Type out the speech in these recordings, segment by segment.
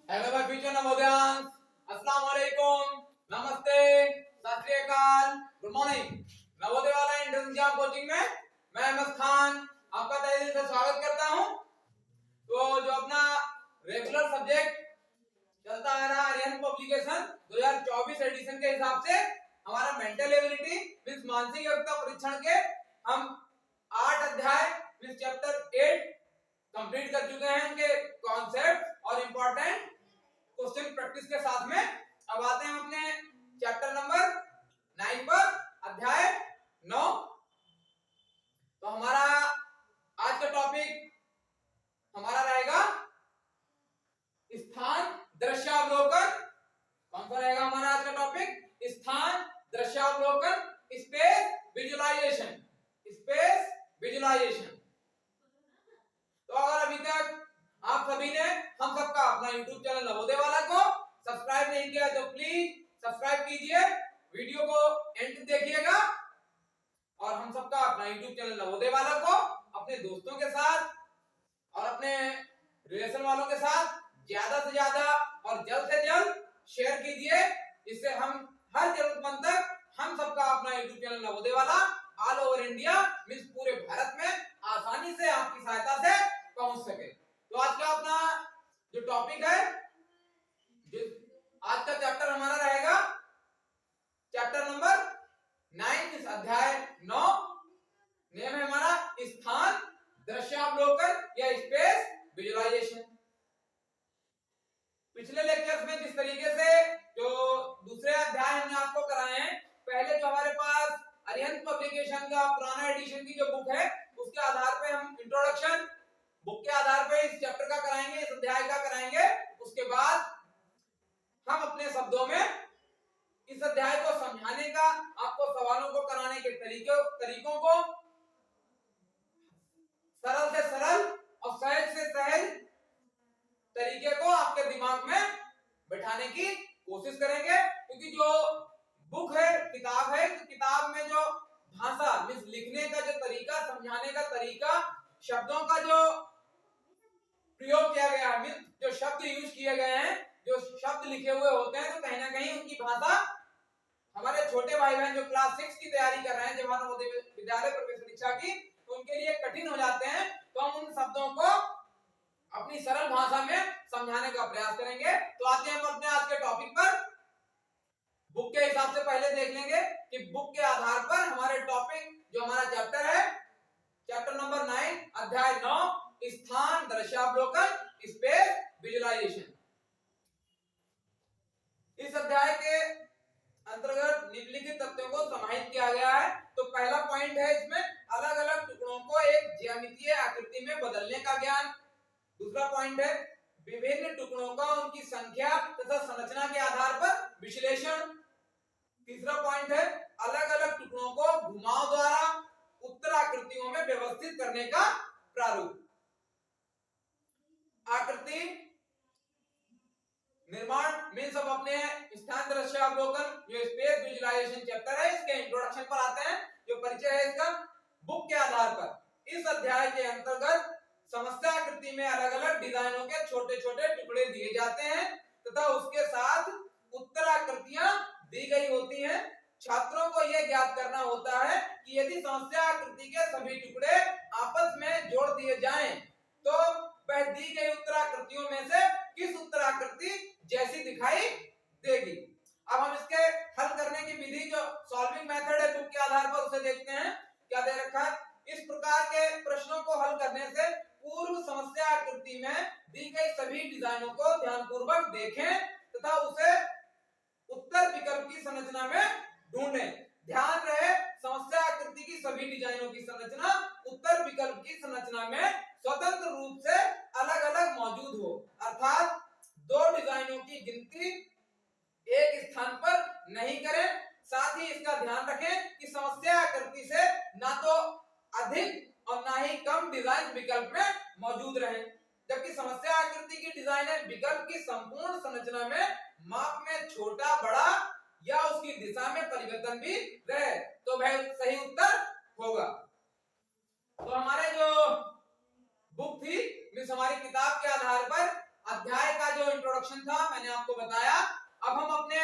Hello my future नवोदयांस, अस्सलाम वालेकुम, नमस्ते, सत श्री अकाल, गुड मॉर्निंग। नवोदय वाला इंट्रेंस एग्जाम कोचिंग में मैं अहमद खान आपका तहे दिल से स्वागत करता हूं। तो जो अपना रेगुलर सब्जेक्ट चलता आ रहा आर्यन पब्लिकेशन 2024 एडिशन के हिसाब से हमारा मेंटल एबिलिटी मींस मानसिक योग्यता परीक्षण के हम 8 अध्याय मींस चैप्टर 8 कंप्लीट कर चुके हैं। उनके कॉन्सेप्ट और इंपॉर्टेंट क्वेश्चन प्रैक्टिस के साथ में अब आते हैं अपने चैप्टर नंबर 9 पर, अध्याय 9। तो हमारा आज का टॉपिक हमारा रहेगा स्थान दृश्यावलोकन। कौन सा रहेगा हमारा आज का टॉपिक? स्थान दृश्यावलोकन, स्पेस विजुअलाइजेशन। Space visualization. तो अगर अभी तक आप सभी ने हम सबका अपना YouTube चैनल नवोदय वाला को सब्सक्राइब नहीं किया तो प्लीज सब्सक्राइब कीजिए, वीडियो को एंड देखिएगा और हम सबका अपना YouTube चैनल नवोदय वाला को अपने दोस्तों के साथ और अपने रिलेशन वालों के साथ ज्यादा से ज्यादा और जल्द से जल्द शेयर कीजिए। इससे हम हर जरूरतमंद तक हम सबका अपना YouTube चैनल नवोदय वाला ऑल ओवर इंडिया मींस पूरे भारत में आसानी से आपकी सहायता से पहुंच सके। तो आज का अपना जो टॉपिक है, जो आज का चैप्टर हमारा रहेगा चैप्टर नंबर 9, इस अध्याय 9। नेम है हमारा स्थान दृश्यावलोकन या स्पेस विजुअलाइजेशन। पिछले लेक्चर्स में जिस तरीके से जो दूसरे अध्याय हमने आपको कराए हैं, पहले जो हमारे पास अरिहंत पब्लिकेशन का पुराना एडिशन की जो बुक है उसके आधार पे हम इंट्रोडक्शन बुक के आधार पे इस चैप्टर का कराएंगे, इस अध्याय का कराएंगे। उसके बाद हम अपने शब्दों में इस अध्याय को समझाने का, आपको सवालों को कराने के तरीकों को सरल से सरल और सहज से सहज तरीके को आपके दिमाग में बैठाने की कोशिश करेंगे। क्योंकि जो बुक है, किताब है, तो किताब में जो भाषा मींस लिखने का जो तरीका, समझाने का तरीका, शब्दों का जो प्रयोग किया गया है, मींस जो शब्द यूज किए गए हैं, जो शब्द लिखे हुए होते हैं, तो कहीं ना कहीं उनकी भाषा हमारे छोटे भाई बहन जो क्लास 6 की तैयारी कर रहे हैं जवाहर नवोदय विद्यालय प्रवेश परीक्षा की, तो उनके लिए कठिन हो जाते हैं। तो हम उन शब्दों को अपनी सरल भाषा में समझाने का प्रयास करेंगे। तो आते हैं हम अपने आज के टॉपिक पर। बुक के हिसाब से पहले देख लेंगे कि बुक के आधार पर हमारे टॉपिक जो हमारा चैप्टर है, चैप्टर नंबर 9 अध्याय 9, स्थान दृश्यावलोकन स्पेस विजुअलाइजेशन। इस अध्याय के अंतर्गत निम्नलिखित तथ्यों को समाहित किया गया है। तो पहला पॉइंट है इसमें अलग अलग टुकड़ों को एक ज्यामितीय आकृति में बदलने का ज्ञान। दूसरा पॉइंट है विभिन्न टुकड़ों का उनकी संख्या तथा संरचना के आधार पर विश्लेषण। तीसरा पॉइंट है अलग अलग टुकड़ों को घुमाव द्वारा उत्तराकृतियों में व्यवस्थित करने का प्रारूप। आकृति निर्माण मींस अब अपने स्थान दृश्यावलोकन जो स्पेस विजुअलाइजेशन चैप्टर है, इसके इंट्रोडक्शन पर आते हैं। जो परिचय है इसका बुक के आधार पर, इस अध्याय के अंतर्गत समस्या आकृति में अलग अलग डिजाइनों के छोटे छोटे टुकड़े दिए जाते हैं तथा उसके साथ उत्तराकृतियां दी गई होती हैं। छात्रों को यह ज्ञात करना होता है कि यदि समस्या आकृति के सभी टुकड़े आपस में जोड़ दिए जाएं तो वह दी गई उत्तराकृतियों में से किस उत्तराकृति जैसी दिखाई देगी। अब हम इसके हल करने की विधि, जो सॉल्विंग मेथड है बुक के आधार पर, उसे देखते हैं। क्या दे रखा है? इस प्रकार के प्रश्नों को हल करने से पूर्व समस्या आकृति में दी गई सभी डिजाइनों को ध्यानपूर्वक देखें तथा उसे उत्तर विकल्प की संरचना में ढूंढें। ध्यान रहे, समस्या आकृति की सभी डिजाइनों की संरचना उत्तर विकल्प की संरचना में स्वतंत्र रूप से अलग अलग मौजूद हो, अर्थात दो डिजाइनों की गिनती एक स्थान पर नहीं करें। साथ ही इसका ध्यान रखें कि समस्या आकृति से ना तो अधिक और ना ही कम डिजाइन विकल्प में मौजूद रहे, जबकि समस्या आकृति की डिजाइन विकल्प की संपूर्ण संरचना में माप में छोटा बड़ा या उसकी दिशा में परिवर्तन भी रहे, तो वह सही उत्तर होगा। तो हमारे जो बुक थी मींस हमारी किताब के आधार पर अध्याय का जो इंट्रोडक्शन इंट्रोडक्शन था, मैंने आपको बताया। अब हम अपने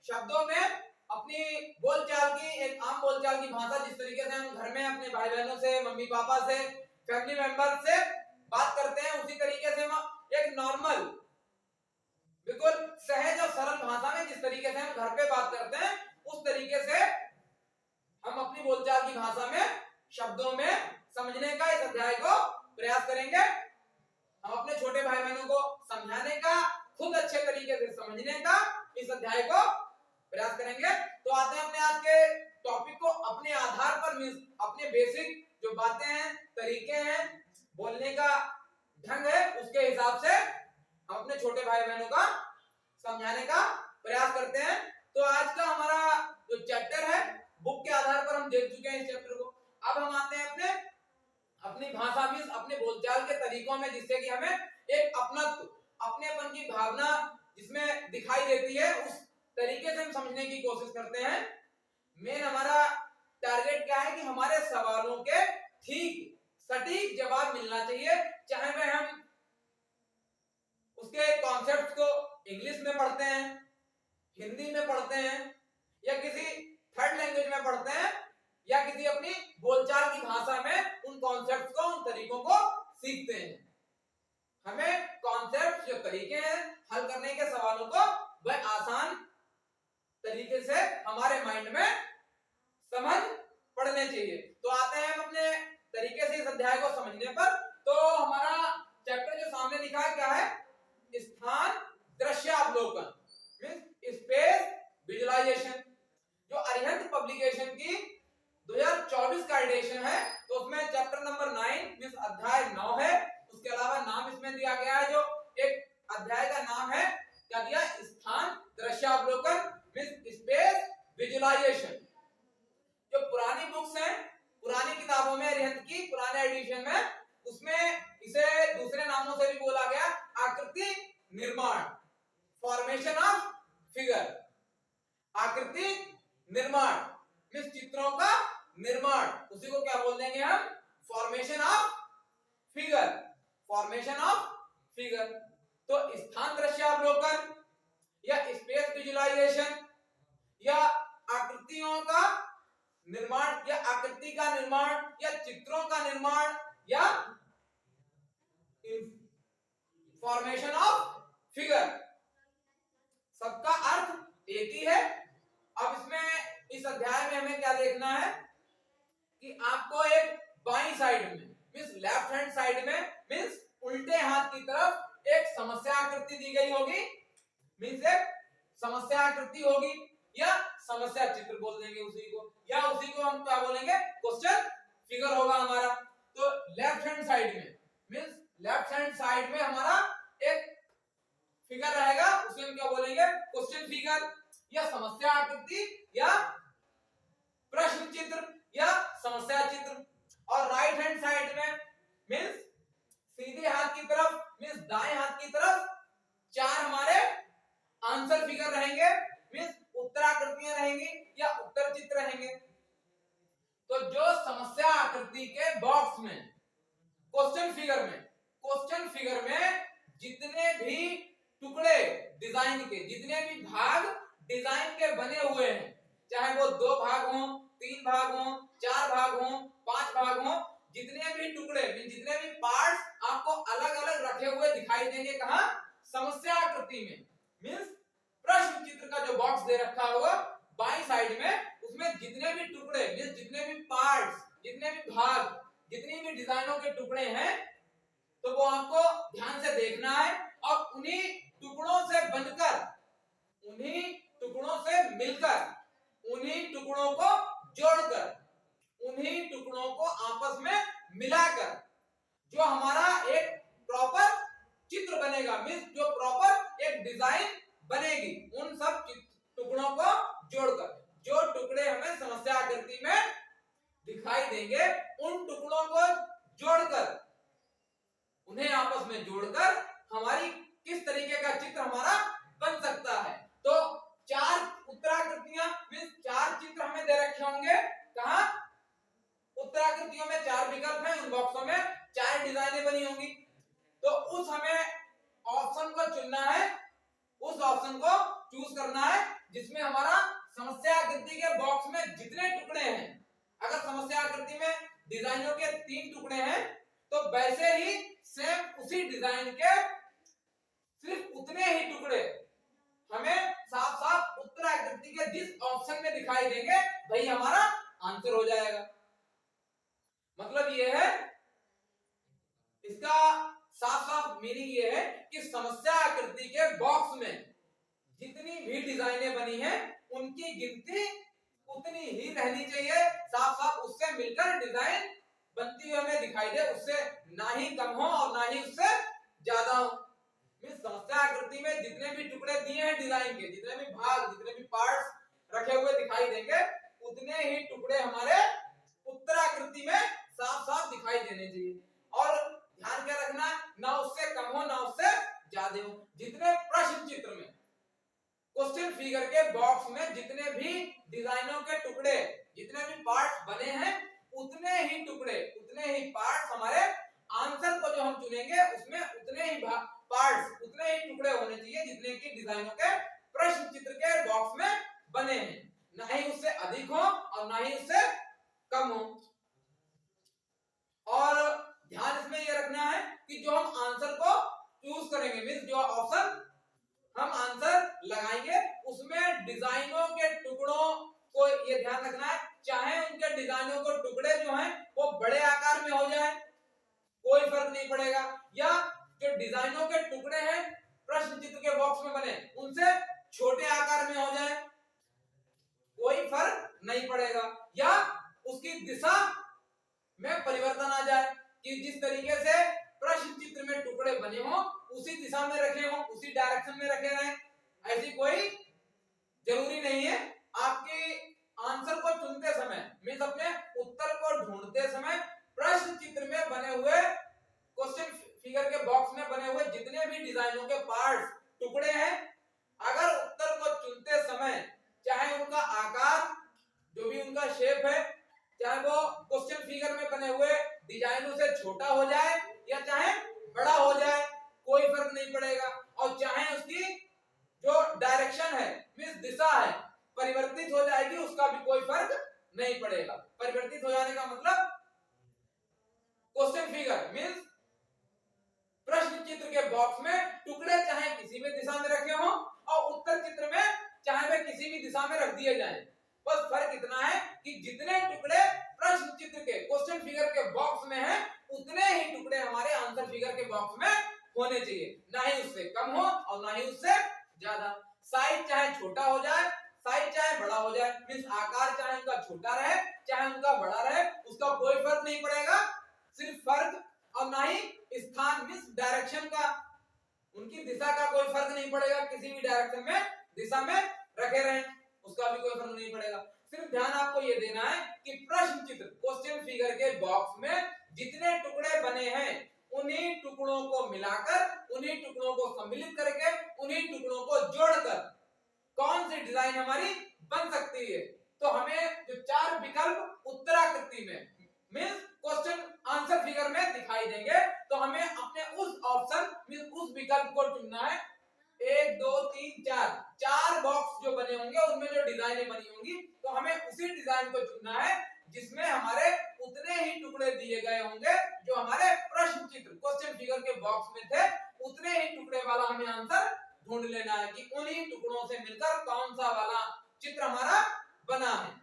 शब्दों में अपनी बोलचाल की, एक आम बोलचाल की भाषा, जिस तरीके से हम घर में अपने भाई बहनों से, मम्मी पापा से, फैमिली मेंबर से बात करते हैं, उसी तरीके से हम एक नॉर्मल, बिल्कुल सहज और सरल भाषा में जिस तरीके से हम घर पे बात करते हैं, उस तरीके से हम अपनी बोलचाल की भाषा में शब्दों में समझने का इस अध्याय को प्रयास करेंगे। हम अपने छोटे भाई बहनों को समझाने का, खुद अच्छे तरीके से समझने का इस अध्याय को प्रयास करेंगे। तो आते हैं अपने आज के टॉपिक को। अपने आधार पर, अपने बेसिक जो बातें हैं, तरीके हैं, बोलने का ढंग है, उसके हिसाब से हम अपने छोटे भाई बहनों का समझाने का प्रयास करते हैं। तो आज का हमारा जो चैप्टर है, बुक के आधार पर हम देख चुके हैं इस चैप्टर को। अब हम आते हैं अपनी भाषा में, अपने बोलचाल के तरीकों में, जिससे कि हमें एक अपनत्व, अपनेपन की भावना जिसमें दिखाई देती है, उस तरीके से हम समझने की कोशिश करते हैं। मेन हमारा टारगेट क्या है कि हमारे सवालों के ठीक सटीक जवाब मिलना चाहिए, चाहे वह हम उसके कॉन्सेप्ट को इंग्लिश में पढ़ते हैं, हिंदी में पढ़ते हैं, या किसी थर्ड लैंग्वेज में पढ़ते हैं, या किसी अपनी बोलचाल की भाषा में उन कॉन्सेप्ट्स को, उन तरीकों को सीखते हैं। हमें कॉन्सेप्ट, जो तरीके हैं हल करने के सवालों को, वह आसान तरीके से हमारे माइंड में समझ पड़ने चाहिए। तो आते हैं हम अपने तरीके से इस अध्याय को समझने पर। तो हमारा चैप्टर जो सामने लिखा है क्या है? स्थान दृश्यावलोकन, मींस स्पेस विजुअलाइजेशन। जो अरिहंत पब्लिकेशन की 2024 का एडिशन है, तो उसमें चैप्टर नंबर 9 मींस अध्याय 9 है। उसके अलावा नाम इसमें दिया गया है, जो एक अध्याय का नाम है, क्या दिया? स्थान दृश्यावलोकन मींस स्पेस विजुअलाइजेशन। जो पुरानी बुक्स हैं, पुरानी किताबों में, अरिहंत की पुराने एडिशन में, उसमें इसे दूसरे नामों से भी बोला गया, आकृति निर्माण, फॉर्मेशन ऑफ फिगर। आकृति निर्माण मींस चित्रों का निर्माण, उसी को क्या बोल देंगे हम? Formation of figure, formation of figure. तो स्थान दृश्यावलोकन या स्पेस विजुअलाइजेशन या आकृतियों का निर्माण, या आकृति का निर्माण, या चित्रों का निर्माण, या फॉर्मेशन ऑफ फिगर, सबका अर्थ एक ही है। अब इसमें, इस अध्याय में हमें क्या देखना है कि आपको एक बाईं साइड में मींस लेफ्ट हैंड साइड में, मींस उल्टे हाथ की तरफ एक समस्या आकृति दी गई होगी, मींस एक समस्या आकृति होगी, या समस्या चित्र बोल देंगे उसी को, या उसी को हम क्या बोलेंगे? क्वेश्चन फिगर होगा हमारा। तो लेफ्ट हैंड साइड में मींस लेफ्ट हैंड साइड में हमारा एक फिगर रहेगा, उसे हम क्या बोलेंगे? क्वेश्चन फिगर, या समस्या आकृति, या प्रश्न चित्र, या समस्या चित्र। और राइट हैंड साइड में मींस सीधे हाथ की तरफ, मींस दाएं हाथ की तरफ, चार हमारे आंसर फिगर रहेंगे, मींस उत्तराकृतियां रहेंगी, या उत्तर चित्र रहेंगे। तो जो समस्या आकृति के बॉक्स में, क्वेश्चन फिगर में जितने भी टुकड़े डिजाइन के, जितने भी भाग डिजाइन के बने हुए हैं, चाहे वो 2 भाग हों, 3 भाग हों, 4 भाग हों, 5 भाग हों, जितने भी टुकड़े, जितने भी पार्ट्स आपको अलग अलग रखे हुए दिखाई देंगे, कहां? समस्या आकृति में। मींस प्रश्न चित्र का जो बॉक्स दे रखा होगा बाईं साइड में, उसमें जितने भी टुकड़े, मींस जितने भी पार्ट्स, जितने भी भाग, जितनी भी डिजाइनों के टुकड़े हैं, तो वो आपको ध्यान से देखना है, और उन्हीं टुकड़ों से बनकर, उन्हीं टुकड़ों से मिलकर, उन्हीं टुकड़ों को जोड़कर, उन्हीं टुकड़ों को आपस में मिलाकर जो हमारा एक प्रॉपर चित्र बनेगा, मींस जो प्रॉपर एक डिजाइन बनेगी, उन सब टुकड़ों को जोड़कर, जो टुकड़े हमें समस्या आकृति में दिखाई देंगे, उन टुकड़ों को जोड़कर, उन्हें आपस में जोड़कर हमारी किस तरीके का चित्र हमारा बन सकता है। तो 4 उत्तराकृतियां मींस 4 चित्र हमें दे रखे होंगे, कहां? उत्तराकृतियों में 4 विकल्प हैं, उन बॉक्सों में 4 डिजाइनें बनी होंगी। तो उस हमें ऑप्शन को चुनना है उस ऑप्शन को चूज करना है जिसमें हमारा समस्या आकृति के बॉक्स में जितने टुकड़े हैं, अगर समस्या आकृति में डिजाइनों के 3 टुकड़े हैं तो वैसे ही सेम उसी डिजाइन के सिर्फ उतने ही टुकड़े हमें साफ साफ उत्तर आकृति के जिस ऑप्शन में दिखाई देंगे वही हमारा आंसर हो जाएगा। मतलब ये है, इसका साफ साफ मीनिंग ये है कि समस्या आकृति के बॉक्स में जितनी भी डिजाइनें बनी हैं उनकी गिनती उतनी ही रहनी चाहिए, साफ साफ उससे मिलकर डिजाइन बनती हुई हमें दिखाई दे, उससे ना ही कम हो और ना ही उससे ज्यादा हो। समस्या आकृति में जितने भी टुकड़े दिए हैं डिजाइन के, जितने भी भाग, जितने भी पार्ट्स रखे हुए दिखाई देंगे, उतने ही टुकड़े हमारे उत्तर आकृति में साफ साफ दिखाई देने चाहिए। और ध्यान क्या रखना, ना उससे कम हो ना उससे ज्यादा हो। जितने प्रश्न चित्र में क्वेश्चन फिगर के बॉक्स में जितने भी डिजाइनों के टुकड़े, जितने भी पार्ट्स बने हैं, उतने ही टुकड़े, उतने ही पार्ट्स हमारे आंसर को जो हम चुनेंगे उसमें उतने ही पार्ट्स, उतने ही टुकड़े होने चाहिए जितने की डिजाइनों के प्रश्न चित्र के बॉक्स में बने हैं, ना ही उससे अधिक हो और ना ही उससे कम हो। और ध्यान इसमें यह रखना है कि जो हम आंसर को चूज करेंगे, मींस जो ऑप्शन हम आंसर लगाएंगे उसमें डिजाइनों के टुकड़ों को ये ध्यान रखना है, चाहे उनके डिजाइनों को टुकड़े जो हैं वो बड़े आकार में हो जाए कोई फर्क नहीं पड़ेगा, या जो डिजाइनों के टुकड़े हैं प्रश्न चित्र के बॉक्स में बने उनसे छोटे आकार में हो जाए कोई फर्क नहीं पड़ेगा, या उसकी दिशा में परिवर्तन आ जाए कि जिस तरीके से प्रश्न चित्र में टुकड़े बने हो उसी दिशा में रखे हो, उसी डायरेक्शन में रखे रहें, ऐसी कोई जरूरी नहीं है। आपके आंसर को चुनते समय, मींस अपने उत्तर को ढूंढते समय प्रश्न चित्र में बने हुए क्वेश्चन फिगर के बॉक्स में बने हुए जितने भी डिजाइनों के पार्ट्स, टुकड़े हैं, अगर उत्तर को चुनते समय चाहे उनका आकार, जो भी उनका शेप है, चाहे वो क्वेश्चन फिगर में बने हुए डिजाइनों से छोटा हो जाए या चाहे बड़ा हो जाए, कोई फर्क नहीं पड़ेगा। और चाहे उसकी जो डायरेक्शन है, मींस दिशा है, परिवर्तित हो जाएगी, उसका भी कोई फर्क नहीं पड़ेगा। परिवर्तित हो जाने का मतलब क्वेश्चन फिगर मींस प्रश्न चित्र के बॉक्स में टुकड़े चाहे किसी भी दिशा में रखे हों और उत्तर चित्र में चाहे वे किसी भी दिशा में रख दिए जाएं, बस फर्क इतना है कि जितने टुकड़े प्रश्न चित्र के क्वेश्चन फिगर के बॉक्स में हैं उतने ही टुकड़े हमारे आंसर फिगर के बॉक्स में होने चाहिए, ना ही उससे कम हो और ना ही उससे ज्यादा। साइज चाहे छोटा हो जाए, साइज चाहे बड़ा हो जाए, मींस आकार चाहे उनका छोटा रहे चाहे उनका बड़ा रहे, उसका कोई फर्क नहीं पड़ेगा। सिर्फ फर्क और ना ही स्थान मींस डायरेक्शन का, उनकी दिशा का कोई फर्क नहीं पड़ेगा, किसी भी डायरेक्शन में दिशा में रखे रहें उसका भी कोई फर्क नहीं पड़ेगा। सिर्फ ध्यान आपको ये देना है कि प्रश्न चित्र क्वेश्चन फिगर के बॉक्स में जितने टुकड़े बने हैं उन्हीं टुकड़ों को मिलाकर, उन्हीं टुकड़ों को सम्मिलित करके, उन्हीं टुकड़ों को जोड़कर कौन सी डिजाइन हमारी बन सकती है। तो हमें जो 4 विकल्प उत्तराकृति में मींस क्वेश्चन आंसर फिगर में दिखाई देंगे, तो हमें अपने उस ऑप्शन मींस उस विकल्प को चुनना है। 1 2 3 4 बॉक्स जो बने होंगे उनमें जो डिजाइनें बनी होंगी, तो हमें उसी डिजाइन को चुनना है जिसमें हमारे उतने ही टुकड़े दिए गए होंगे जो हमारे प्रश्न चित्र क्वेश्चन फिगर के बॉक्स में थे, उतने ही टुकड़े वाला हमें आंसर ढूंढ लेना है कि उन्हीं टुकड़ों से मिलकर कौन सा वाला चित्र हमारा बना है।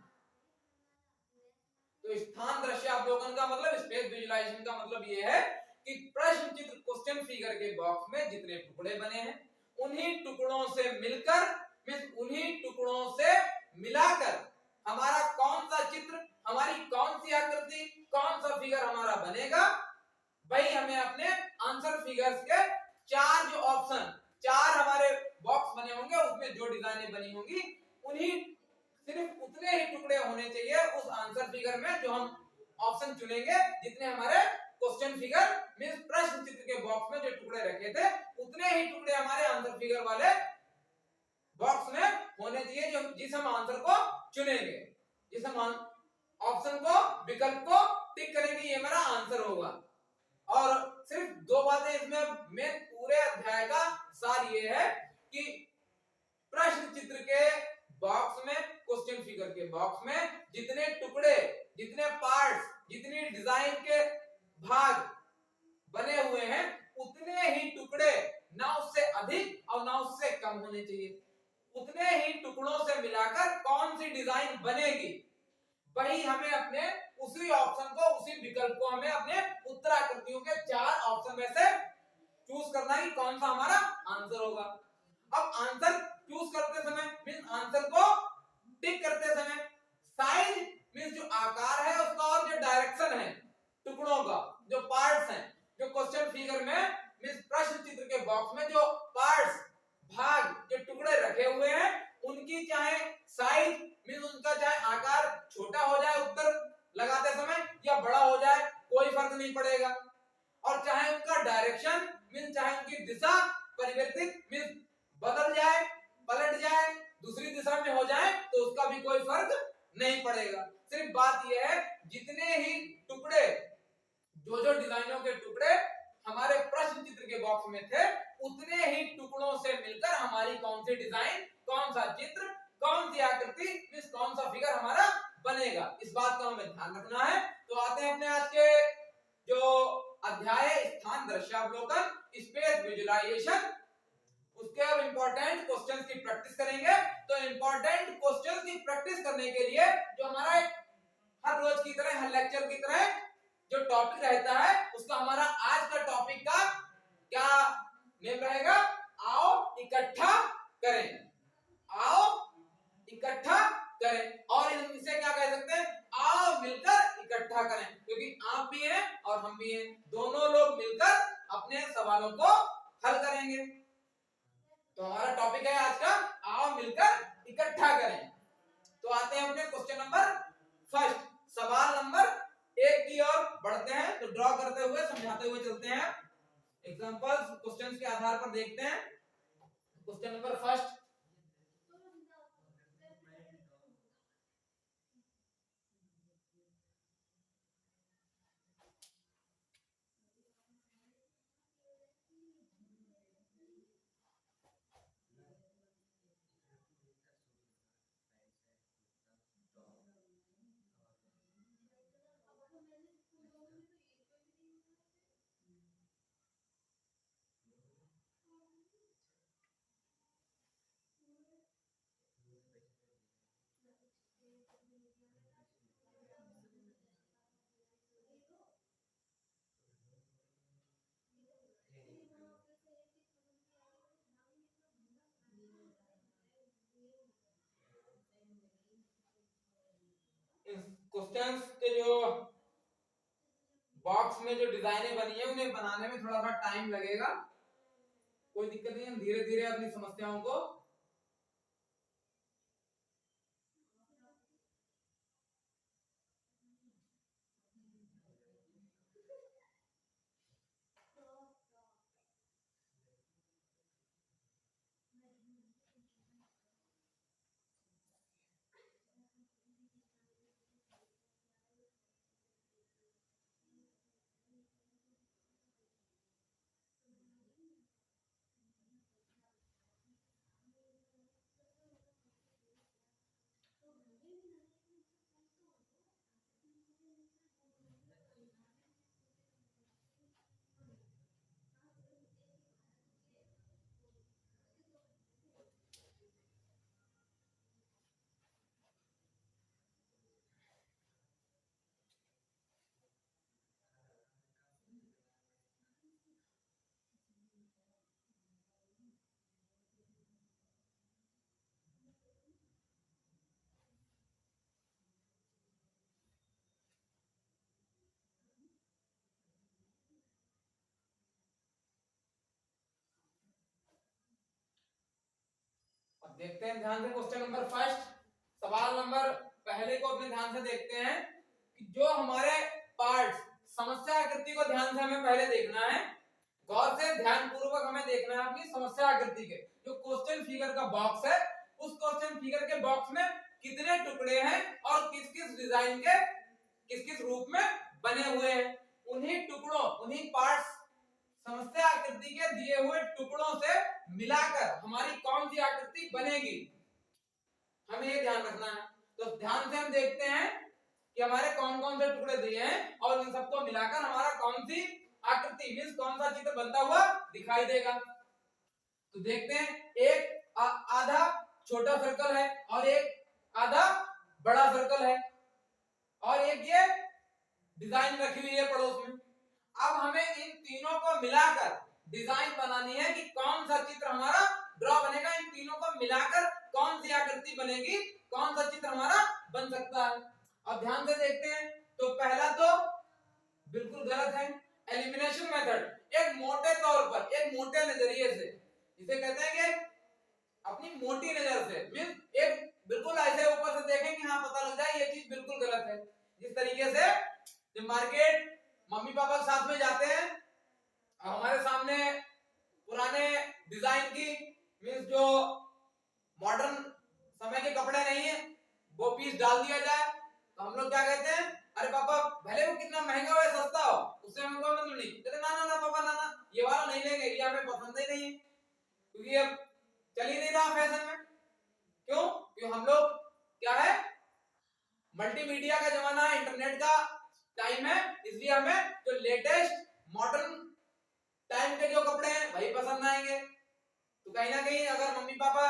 तो स्थान दृश्यावलोकन का मतलब, स्पेस विजुलाइजेशन का मतलब ये है कि प्रश्न चित्र क्वेश्चन फिगर के बॉक्स में जितने टुकड़े बने हैं उन्हीं टुकड़ों से मिलकर मींस उन्हीं टुकड़ों से मिलाकर हमारा कौन सा चित्र, हमारी कौन सी आकृति, कौन सा फिगर हमारा बनेगा, वही हमें अपने आंसर फिगर्स के 4 जो ऑप्शन, 4 हमारे बॉक्स बने होंगे उसमें जो डिजाइनें बनी होंगी उन्हीं सिर्फ उतने ही टुकड़े होने चाहिए उस आंसर फिगर में जो हम ऑप्शन चुनेंगे, जितने हमारे क्वेश्चन फिगर मींस प्रश्न चित्र के बॉक्स में जो टुकड़े रखे थे उतने ही टुकड़े हमारे आंसर फिगर वाले बॉक्स में होने चाहिए जो जिस हम आंसर को चुनेंगे, जिस हम ऑप्शन को, विकल्प को टिक करेंगे, ये हमारा आंसर होगा। और सिर्फ 2 बातें इसमें, मैं पूरे अध्याय का सार ये है कि बॉक्स में, क्वेश्चन फिगर के बॉक्स में जितने टुकड़े, जितने पार्ट्स, जितनी डिजाइन के भाग बने हुए हैं उतने ही टुकड़े, ना उससे अधिक और ना उससे कम होने चाहिए। उतने ही टुकड़ों से मिलाकर कौन सी डिजाइन बनेगी वही हमें अपने उसी ऑप्शन को, उसी विकल्प को हमें अपने उत्तराकृतियों के 4 ऑप्शन में से चूज करना है कि कौन सा हमारा आंसर होगा। अब आंसर चूज करते समय मींस आंसर को टिक करते समय साइज मींस जो आकार है उसका और जो डायरेक्शन है टुकड़ों का, जो पार्ट्स हैं, जो क्वेश्चन फिगर में मींस प्रश्न चित्र के बॉक्स में जो पार्ट्स, भाग, जो टुकड़े रखे हुए हैं उनकी चाहे साइज मींस उनका चाहे आकार छोटा हो जाए उत्तर लगाते समय या बड़ा हो जाए कोई फर्क नहीं पड़ेगा, और चाहे उनका डायरेक्शन मींस चाहे उनकी दिशा परिवर्तित मींस बदल जाए, पलट जाए, दूसरी दिशा में हो जाए तो उसका भी कोई फर्क नहीं पड़ेगा। सिर्फ बात यह है जितने ही टुकड़े, जो जो डिजाइनों के टुकड़े हमारे प्रश्न चित्र के बॉक्स में थे उतने ही टुकड़ों से मिलकर हमारी कौन सी डिजाइन, कौन सा चित्र, कौन सी आकृति मींस कौन सा फिगर हमारा बनेगा, इस बात का हमें ध्यान रखना है। तो आते हैं अपने आज के जो अध्याय स्थान दृश्यावलोकन, स्पेस विजुअलाइजेशन, उसके अब इंपॉर्टेंट क्वेश्चंस की प्रैक्टिस करेंगे। तो इंपॉर्टेंट क्वेश्चंस की प्रैक्टिस करने के लिए जो हमारा हर रोज की तरह, हर लेक्चर की तरह जो टॉपिक रहता है उसका हमारा आज का टॉपिक का क्या नेम रहेगा, आओ इकट्ठा करें, आओ इकट्ठा करें, और इसे क्या कह सकते हैं, आओ मिलकर इकट्ठा करें, क्योंकि आप भी हैं और हम भी हैं, दोनों लोग मिलकर अपने सवालों को हल करेंगे। तो हमारा टॉपिक है आज का आओ मिलकर इकट्ठा करें। तो आते हैं अपने क्वेश्चन नंबर फर्स्ट, सवाल नंबर 1 की ओर बढ़ते हैं। तो ड्रॉ करते हुए, समझाते हुए चलते हैं, एग्जांपल्स क्वेश्चंस के आधार पर देखते हैं। क्वेश्चन नंबर फर्स्ट, क्वेश्चंस के जो बॉक्स में जो डिजाइनें बनी है उन्हें बनाने में थोड़ा सा टाइम लगेगा, कोई दिक्कत नहीं है, धीरे धीरे अपनी समस्याओं को अब देखते हैं ध्यान से क्वेश्चन नंबर फर्स्ट, सवाल नंबर पहले को अपने ध्यान से देखते हैं कि जो हमारे पार्ट्स, समस्या आकृति को ध्यान से हमें पहले देखना है, गौर से ध्यान पूर्वक हमें देखना है अपनी समस्या आकृति के जो क्वेश्चन फिगर का बॉक्स है, उस क्वेश्चन फिगर के बॉक्स में कितने टुकड़े हैं और किस किस डिजाइन के, किस किस रूप में बने हुए हैं, उन्हीं टुकड़ों, उन्हीं पार्ट्स, समस्या आकृति के दिए हुए टुकड़ों से मिलाकर हमारी कौन सी आकृति बनेगी। हमें ये ध्यान रखना है। तो ध्यान से हम देखते हैं कि हमारे कौन कौन से टुकड़े दिए हैं और इन सबको मिलाकर हमारा कौन सी आकृति मींस कौन सा चित्र बनता हुआ दिखाई देगा। तो देखते हैं, एक आधा छोटा सर्कल है और एक आधा बड़ा सर्कल है और एक ये डिजाइन रखी हुई है पड़ोस में। अब हमें इन तीनों को मिलाकर डिजाइन बनानी है कि कौन सा चित्र हमारा ड्रॉ बनेगा। इन तीनों को मिलाकर कौन सी आकृति बनेगी, कौन सा चित्र हमारा बन सकता है। अब ध्यान से देखते हैं। तो पहला तो बिल्कुल गलत है, एलिमिनेशन मेथड। एक मोटे तौर पर, एक मोटे नजरिए से, इसे कहते हैं कि अपनी मोटी नजर से, मींस एक बिल्कुल ऐसे ऊपर से देखें कि हाँ पता लग जाए ये चीज बिल्कुल गलत है। जिस तरीके से जब मार्केट मम्मी पापा के साथ में जाते हैं, हमारे सामने पुराने डिजाइन की मींस जो मॉडर्न समय के कपड़े नहीं है वो पीस डाल दिया जाए, तो हम लोग क्या कहते हैं, अरे पापा भले वो कितना महंगा हो या सस्ता हो उससे हमें कोई मतलब नहीं। कहते ना ना ना पापा ना ना ये वाला नहीं लेंगे, ये हमें पसंद ही नहीं है, क्योंकि अब चल ही नहीं रहा फैशन में। क्यों? क्योंकि हम लोग क्या है, मल्टीमीडिया का जमाना है, इंटरनेट का टाइम है, इसलिए हमें जो लेटेस्ट मॉडर्न टाइम के जो कपड़े हैं वही पसंद आएंगे। तो कहीं ना कहीं अगर मम्मी पापा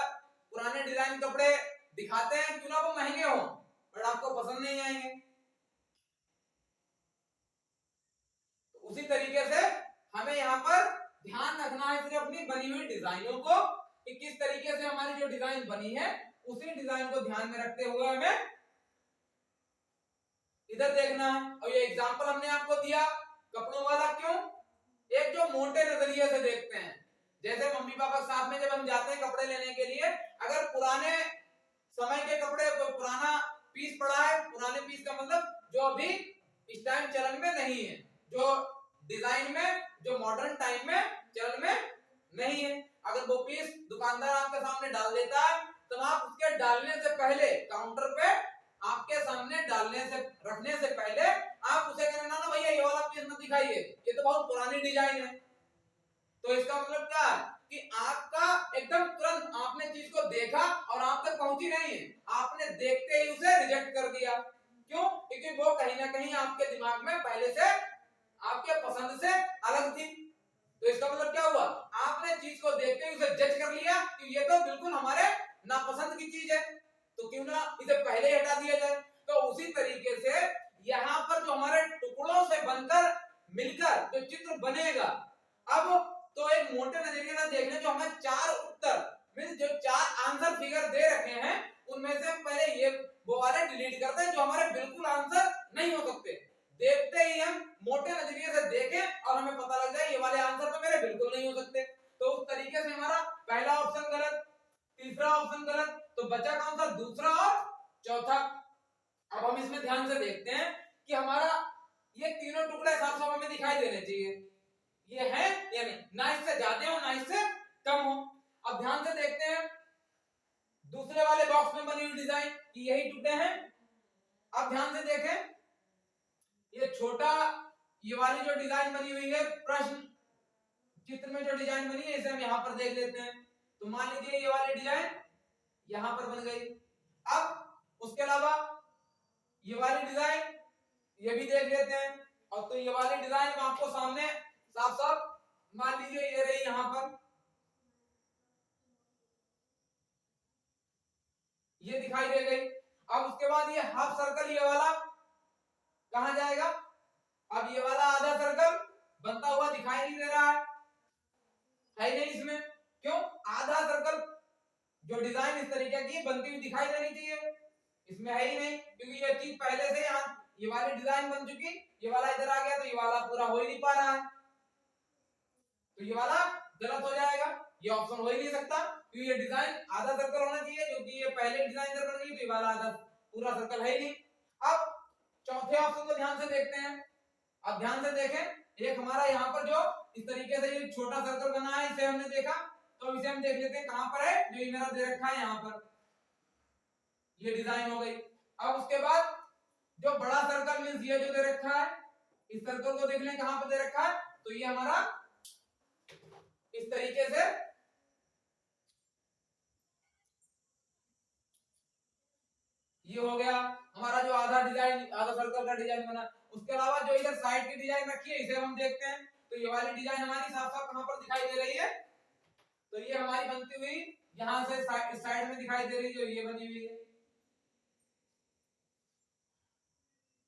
पुराने डिजाइन कपड़े दिखाते हैं, क्यों ना वो महंगे हो, बट आपको पसंद नहीं आएंगे। तो उसी तरीके से हमें यहाँ पर ध्यान रखना है सिर्फ अपनी बनी हुई डिजाइनों को कि किस तरीके से हमारी जो डिजाइन बनी है उसी डिजाइन को ध्यान में रखते हुए हमें इधर देखना है। और ये एग्जांपल हमने आपको दिया कपड़ों वाला, क्यों? एक जो मोटे नजरिए से देखते हैं, जैसे मम्मी पापा के साथ में जब हम जाते हैं कपड़े लेने के लिए, अगर पुराने समय के कपड़े पुराना पीस पड़ा है, पुराने पीस का मतलब जो अभी इस टाइम चलन में नहीं है, जो डिजाइन में जो मॉडर्न टाइम में चलन में नहीं है, अगर वो पीस दुकानदार आपके सामने डाल देता है तो आप उसके डालने से पहले काउंटर पे आपके सामने डालने से रखने से पहले आप उसे कहना ना भैया ये वाला पीस मत दिखाइए, ये तो बहुत पुरानी डिजाइन है। तो इसका मतलब क्या है कि आपका एकदम तुरंत आपने चीज को देखा और आप तक पहुंची नहीं है, आपने देखते ही उसे रिजेक्ट कर दिया। क्यों? क्योंकि वो कहीं ना कहीं आपके दिमाग में पहले से आपके पसंद से अलग थी। तो इसका मतलब क्या हुआ, आपने चीज को देखते ही उसे जज कर लिया कि ये तो बिल्कुल हमारे नापसंद की चीज है, तो क्यों ना इसे पहले ही हटा दिया जाए। तो उसी तरीके से यहाँ पर जो हमारे टुकड़ों से बनकर मिलकर जो चित्र बनेगा, अब तो एक मोटे नजरिए से देखने जो हमें चार उत्तर मींस जो चार आंसर फिगर दे रखे हैं उनमें से हम पहले ये वो वाले डिलीट करते हैं जो हमारे बिल्कुल आंसर नहीं हो सकते। देखते ही हम मोटे नजरिए से देखें और हमें पता लग जाए ये वाले आंसर तो मेरे बिल्कुल नहीं हो सकते। तो उस तरीके से हमारा पहला ऑप्शन गलत, तीसरा ऑप्शन गलत, तो बचा कौन सा, दूसरा और चौथा। अब हम इसमें ध्यान से देखते हैं कि हमारा ये तीनों टुकड़े साफ साफ हमें दिखाई देने चाहिए, ये है या नहीं, ना इससे ज्यादा हो ना इससे कम हो। अब ध्यान से देखते हैं दूसरे वाले बॉक्स में बनी हुई डिजाइन की यही टुकड़े हैं। अब ध्यान से देखें ये छोटा, ये वाली जो डिजाइन बनी हुई है प्रश्न चित्र में जो डिजाइन बनी है इसे हम यहाँ पर देख लेते हैं। तो मान लीजिए ये वाली डिजाइन यहाँ पर बन गई। अब उसके अलावा ये वाली डिजाइन ये भी देख लेते हैं, और तो ये वाली डिजाइन आपको सामने साफ साफ मान लीजिए ये रही यहाँ पर, ये दिखाई दे गई। अब उसके बाद ये हाफ सर्कल ये वाला कहां जाएगा, अब ये वाला आधा सर्कल बनता हुआ दिखाई नहीं दे रहा है नहीं इसमें। क्यों? आधा सर्कल जो डिजाइन इस तरीके की बनती हुई दिखाई देनी चाहिए, इसमें है ही नहीं, क्योंकि ये चीज पहले से यहाँ ये वाली डिजाइन बन चुकी, ये वाला इधर आ गया तो ये वाला पूरा हो ही नहीं पा रहा है, तो ये वाला गलत हो जाएगा, ये ऑप्शन हो ही नहीं सकता, क्योंकि ये डिजाइन आधा सर्कल होना चाहिए, क्योंकि ये पहले डिजाइन इधर बन गई तो ये वाला आधा पूरा सर्कल है ही नहीं। अब चौथे ऑप्शन को ध्यान से देखते हैं। अब ध्यान से देखें एक हमारा यहाँ पर जो इस तरीके से ये छोटा सर्कल बना है इसे हमने देखा, तो इसे हम देख लेते हैं कहां पर है, जो ये मेरा दे रखा है यहाँ पर ये डिजाइन हो गई। अब उसके बाद जो बड़ा सर्कल मींस ये जो दे रखा है इस सर्कल को देख लें कहां पर दे रखा है, तो ये हमारा इस तरीके से ये हो गया हमारा जो आधा डिजाइन, आधा सर्कल का डिजाइन बना। उसके अलावा जो इधर साइड की डिजाइन रखी है इसे हम देखते हैं। तो ये वाली डिजाइन हमारी साफ साफ कहां पर दिखाई दे रही है, तो ये हमारी बनती हुई यहां से साइड में दिखाई दे रही है, जो ये बनी हुई है,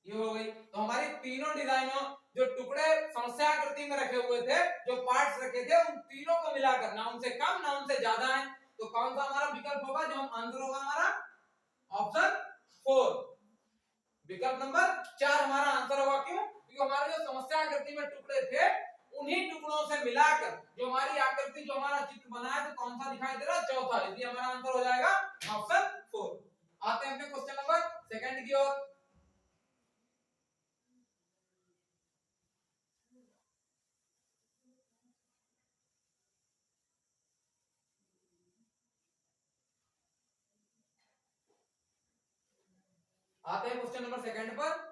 ये हो गई। तो हमारी तीनों डिजाइनों जो टुकड़े समस्या आकृति में रखे हुए थे, जो पार्ट्स रखे थे, उन तीनों को मिलाकर ना उनसे कम ना उनसे ज्यादा है, तो कौन सा हमारा विकल्प होगा, जो आंसर होगा हमारा ऑप्शन 4, विकल्प नंबर 4 हमारा आंसर होगा। क्यों? क्योंकि हमारे जो समस्या आकृति में टुकड़े थे उन्हीं टुकड़ों से मिलाकर जो हमारी आकृति, जो हमारा चित्र बना है, तो कौन सा दिखाई दे रहा है, चौथा, इसलिए हमारा आंसर हो जाएगा ऑप्शन 4। आते हैं अपने क्वेश्चन नंबर सेकंड की ओर। आते हैं क्वेश्चन नंबर सेकंड पर।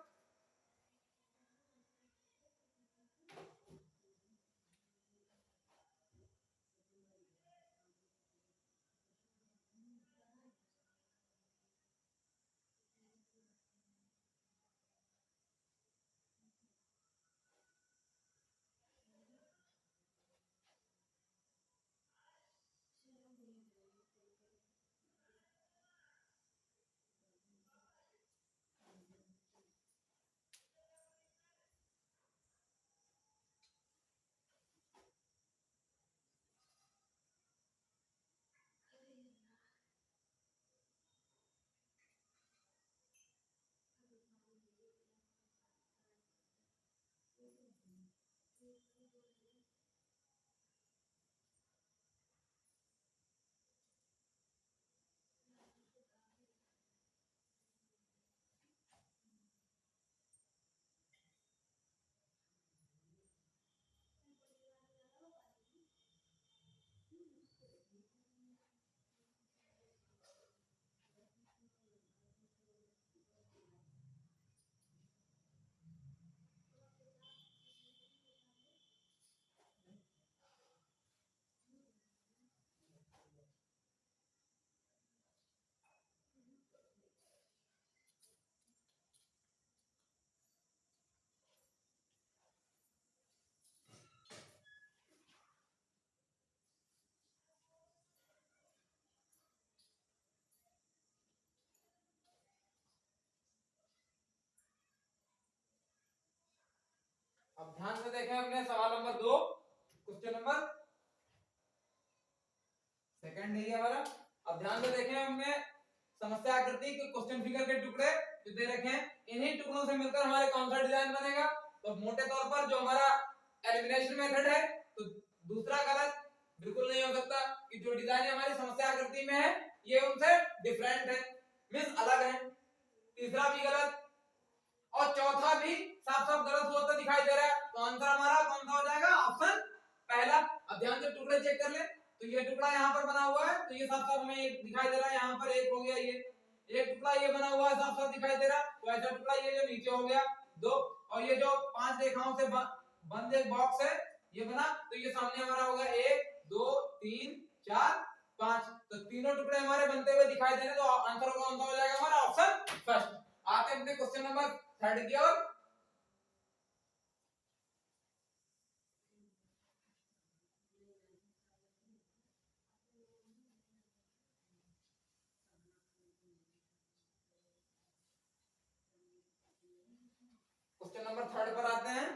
अब ध्यान से देखें, हमने सवाल नंबर 2 क्वेश्चन नंबर सेकंड नहीं है हमारा। अब ध्यान से देखें, हमने समस्या आकृति के क्वेश्चन फिगर के टुकड़े जो दे रखे हैं, इन्हीं टुकड़ों से मिलकर हमारे कौन सा डिजाइन बनेगा। तो मोटे तौर पर जो हमारा एलिमिनेशन मेथड है, तो दूसरा गलत बिल्कुल नहीं हो सकता कि जो डिजाइन हमारी समस्या आकृति में है ये उनसे डिफरेंट है, मींस अलग है। तीसरा भी गलत और चौथा भी साफ साफ गलत हुआ तो दिखाई दे रहा है, तो आंसर हमारा कौन सा हो जाएगा, ऑप्शन पहला। अब ध्यान से टुकड़े चेक कर ले, तो ये टुकड़ा यहाँ पर बना हुआ है, तो ये साफ साफ हमें दिखाई दे रहा है, यहाँ पर एक हो गया, ये एक टुकड़ा ये बना हुआ है, साफ साफ दिखाई दे रहा है। तो ऐसा टुकड़ा ये जो नीचे हो गया 2, और ये जो 5 रेखाओं से बंद एक बॉक्स है ये बना, तो ये सामने हमारा होगा 1 2 3 4 5, तो तीनों टुकड़े हमारे बनते हुए दिखाई दे रहे हैं, तो आंसर कौन सा हो जाएगा हमारा, ऑप्शन फर्स्ट। आते हैं अपने क्वेश्चन नंबर थर्ड की ओर। क्वेश्चन नंबर थर्ड पर आते हैं।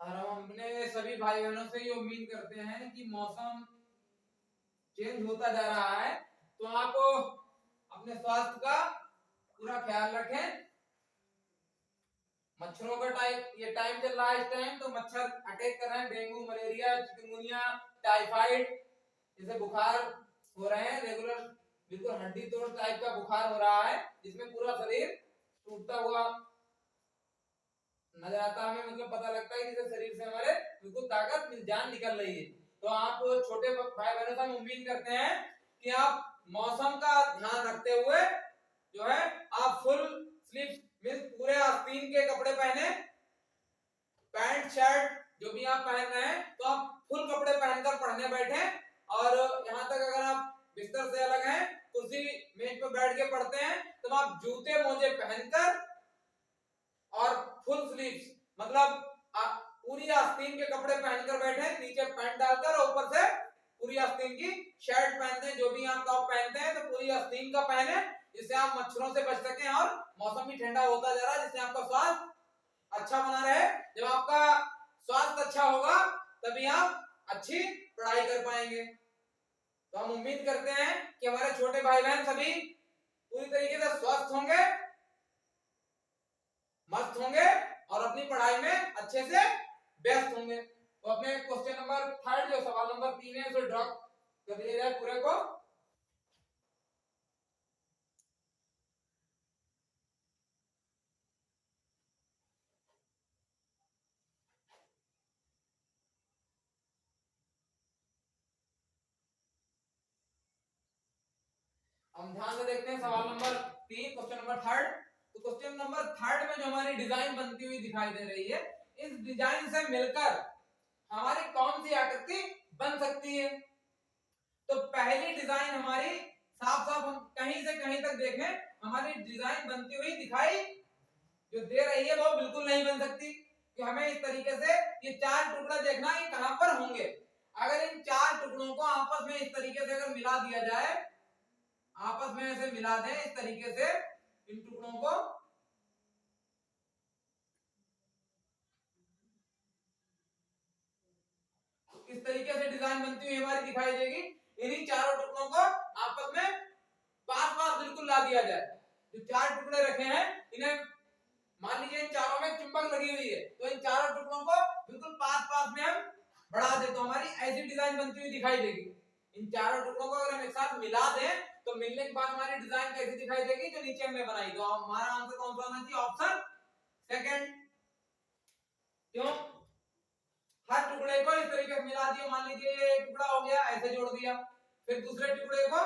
और हम अपने सभी भाई बहनों से ये उम्मीद करते हैं कि मौसम चेंज होता जा रहा है, तो आप अपने स्वास्थ्य का पूरा ख्याल रखें। मच्छरों का ये टाइम चल रहा है, इस टाइम तो मच्छर अटैक कर रहे हैं, डेंगू, मलेरिया, चिकनगुनिया, टाइफाइड, जैसे बुखार हो रहे हैं रेगुलर, बिल्कुल हड्डी तोड़ टाइप का बुखार हो रहा है, जिसमें पूरा शरीर टूटता हुआ नजर आता है। हमें मतलब पता लगता है कि शरीर से हमारे बिल्कुल ताकत जान निकल रही है। तो आप छोटे भाई बहनों से हम उम्मीद करते हैं कि आप मौसम का ध्यान रखते हुए जो है आप फुल स्लीव मींस पूरे आस्तीन के कपड़े पहने, पैंट शर्ट जो भी आप पहन रहे हैं तो आप फुल कपड़े पहनकर पढ़ने बैठे। और यहाँ तक अगर आप बिस्तर से अलग हैं, कुर्सी मेज पर बैठ के पढ़ते हैं, तो आप जूते मोजे पहनकर और फुल स्लीव्स मतलब पूरी आस्तीन के कपड़े पहनकर बैठे, नीचे पैंट डालकर और ऊपर से पूरी आस्तीन की शर्ट पहनते हैं, जो भी आप टॉप पहनते हैं तो पूरी आस्तीन का पहने, जिससे आप मच्छरों से बच सकें और मौसम भी ठंडा होता जा रहा है, जिससे आपका स्वास्थ्य अच्छा बना रहे। जब आपका स्वास्थ्य अच्छा होगा तभी आप अच्छी पढ़ाई कर पाएंगे। तो हम उम्मीद करते हैं कि हमारे छोटे भाई बहन सभी पूरी तरीके से स्वस्थ होंगे, मस्त होंगे और अपनी पढ़ाई में अच्छे से व्यस्त होंगे। तो अपने क्वेश्चन नंबर 3 जो सवाल नंबर 3 है उसे ड्रॉ कर दिया जाए पूरे को। हम ध्यान से देखते हैं सवाल नंबर 3 क्वेश्चन नंबर 3। तो क्वेश्चन नंबर 3 में जो हमारी डिजाइन बनती हुई दिखाई दे रही है, इस डिजाइन से मिलकर हमारी कौन सी आकृति बन सकती है। तो पहली डिजाइन हमारी साफ साफ हम कहीं से कहीं तक देखें, हमारी डिजाइन बनती हुई दिखाई जो दे रही है वो बिल्कुल नहीं बन सकती, कि हमें इस तरीके से ये 4 टुकड़े देखना ये कहां पर होंगे। अगर इन 4 टुकड़ों को आपस में इस तरीके से अगर मिला दिया जाए, आपस में ऐसे मिला दें इस तरीके से इन टुकड़ों को, इस तरीके से डिजाइन बनती हुई हमारी दिखाई देगी। इन्हीं चारों टुकड़ों को आपस में पास पास बिल्कुल ला दिया जाए। जो 4 टुकड़े रखे हैं इन्हें मान लीजिए इन चारों में चुंबक लगी हुई है, तो इन चारों टुकड़ों को बिल्कुल पास पास में हम बढ़ा दे तो हमारी ऐसी डिजाइन बनती हुई दिखाई देगी। इन चारों टुकड़ों को अगर हम एक साथ मिला दें तो मिलने के बाद हमारी डिजाइन कैसी दिखाई देगी जो नीचे हमने बनाई। तो हमारा आंसर कौन सा होना चाहिए? Option second. क्यों? हर टुकड़े को इस तरीके से मिला दिया, मान लीजिए ये एक टुकड़ा हो गया ऐसे जोड़ दिया, फिर दूसरे टुकड़े को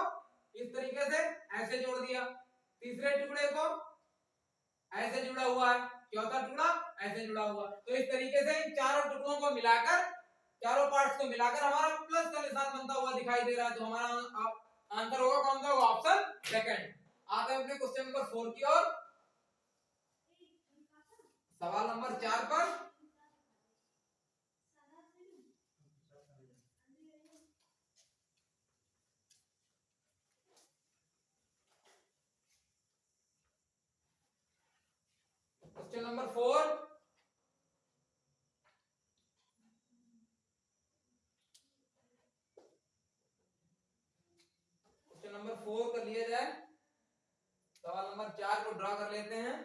इस तरीके से ऐसे जोड़ दिया, तीसरे टुकड़े को ऐसे जुड़ा हुआ है, चौथा टुकड़ा ऐसे जुड़ा हुआ। तो इस तरीके से इन चारों टुकड़ों को मिलाकर, चारों पार्ट्स को मिलाकर हमारा प्लस का निशान बनता हुआ दिखाई दे रहा है। तो हमारा आंसर होगा कौन सा? Option second. आते हैं अपने क्वेश्चन नंबर 4 की ओर। सवाल नंबर 4 पर क्वेश्चन नंबर 4। क्वेश्चन नंबर 4 कर लिया जाए। सवाल नंबर 4 को ड्रा कर लेते हैं।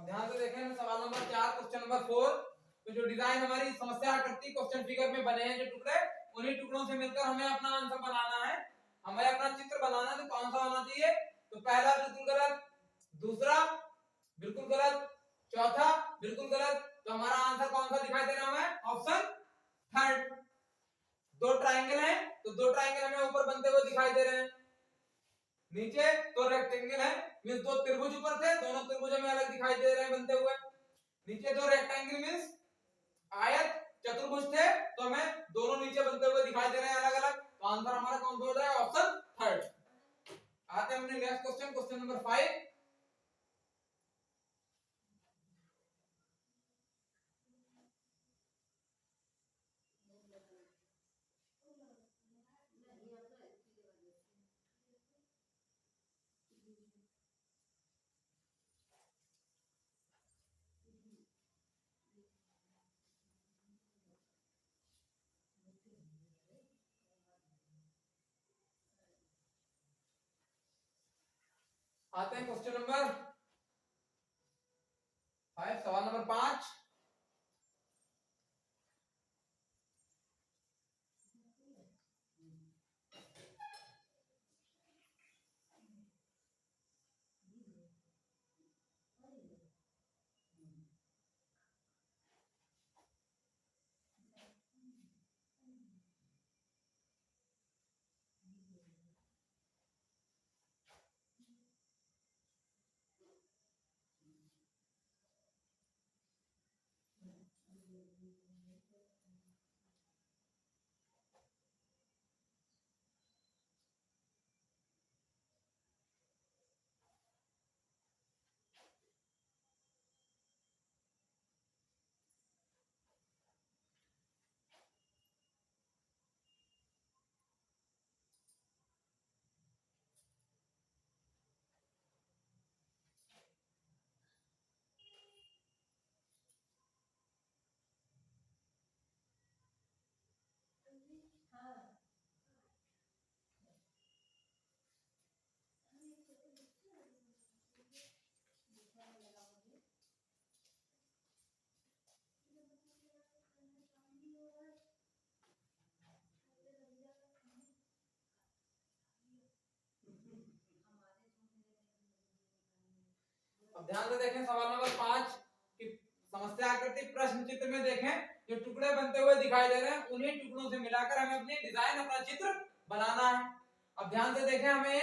अब ध्यान से देखें सवाल नंबर 4 क्वेश्चन नंबर 4। तो जो डिजाइन हमारी समस्या आकृति क्वेश्चन फिगर में बने हैं जो टुकड़े, उन्हीं टुकड़ों से मिलकर हमें अपना आंसर बनाना है, हमें अपना चित्र बनाना है। तो कौन सा होना चाहिए? तो पहला बिल्कुल गलत, दूसरा बिल्कुल गलत, चौथा बिल्कुल गलत। तो हमारा आंसर कौन सा दिखाई दे रहा है? Option third. दो ट्रायंगल हैं, तो दो ट्रायंगल हमें ऊपर बनते हुए दिखाई दे रहे हैं, नीचे तो रेक्टेंगल है, मींस दो त्रिभुज ऊपर थे, दोनों त्रिभुज हमें अलग दिखाई दे रहे हैं बनते हुए। नीचे दो रेक्टेंगल मींस आयत चतुर्भुज थे, तो हमें दोनों नीचे बनते हुए दिखाई दे रहे हैं अलग अलग। तो आंसर हमारा कौन सा हो जाएगा? Option third. आते हैं अपने नेक्स्ट क्वेश्चन, क्वेश्चन नंबर 5। आते हैं क्वेश्चन नंबर 5, सवाल नंबर 5। अब ध्यान से देखें सवाल नंबर 5 की समस्या आकृति प्रश्न चित्र में देखें जो टुकड़े बनते हुए दिखाई दे रहे हैं, उन्हीं टुकड़ों से मिलाकर हमें अपनी डिजाइन, अपना चित्र बनाना है। अब ध्यान से देखें, हमें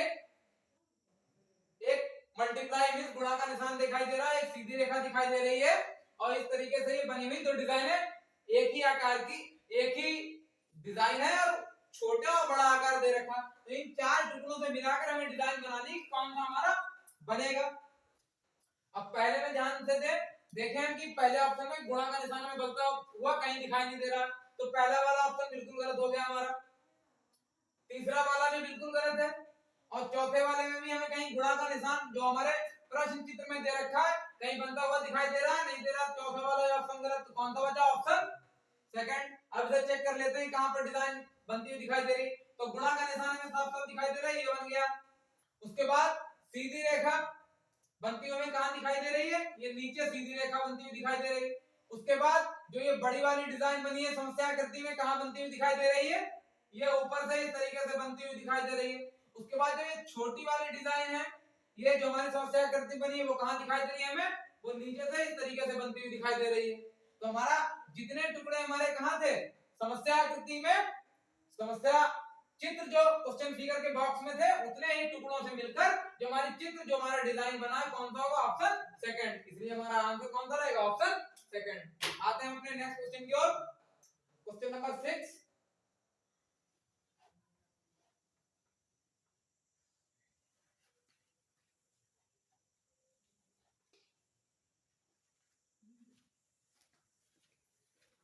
एक मल्टीप्लाई मींस गुणा का निशान दिखाई दे रहा है, एक सीधी रेखा दिखाई दे रही है, और इस तरीके से ये बनी हुई दो डिजाइन है, एक ही आकार की, एक ही डिजाइन है और छोटा और बड़ा आकार दे रखा। तो इन चार टुकड़ों से मिलाकर हमें डिजाइन बनानी, कौन सा हमारा बनेगा? अब पहले में ध्यान से देखें कि पहले ऑप्शन में गुणा का निशान हमें बनता हुआ कहीं दिखाई नहीं दे रहा, तो पहला वाला ऑप्शन बिल्कुल गलत हो गया हमारा, तीसरा वाला भी बिल्कुल गलत है, और चौथे वाले में भी हमें कहीं गुणा का निशान जो हमारे प्रश्न चित्र में दे रखा है कहीं बनता हुआ दिखाई दे रहा है, नहीं दे रहा, चौथा वाला ऑप्शन गलत। तो कौन सा बचा? Option second. अब इसे चेक कर लेते हैं कहां पर डिजाइन बनती हुई दिखाई दे रही। तो गुणा का निशान हमें साफ साफ दिखाई दे रहा है, ये बन गया। उसके बाद सीधी रेखा बनती हुई कहां दिखाई दे रही है? ये नीचे सीधी रेखा बनती हुई दिखाई दे रही है। उसके बाद जो ये बड़ी वाली डिजाइन बनी है समस्या आकृति में, कहां बनती हुई दिखाई दे रही है? ये ऊपर से इस तरीके से बनती हुई दिखाई दे रही है। उसके बाद जो ये छोटी वाली डिजाइन है, ये जो हमारी समस्या आकृति बनी है वो कहां दिखाई दे रही है हमें? वो नीचे से इस तरीके से बनती हुई दिखाई दे रही है। तो हमारा जितने टुकड़े हमारे कहां थे? समस्या आकृति में, समस्या चित्र जो क्वेश्चन फिगर के बॉक्स में थे, उतने ही टुकड़ों से मिलकर जो हमारी चित्र, जो हमारा डिजाइन बना है, कौन सा होगा? Option second. इसलिए हमारा आंसर कौन सा रहेगा? Option second. आते हैं अपने नेक्स्ट क्वेश्चन की ओर, क्वेश्चन नंबर 6।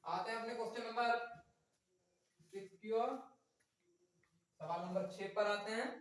आते हैं अपने क्वेश्चन नंबर 6 की ओर, सवाल नंबर 6 पर आते हैं।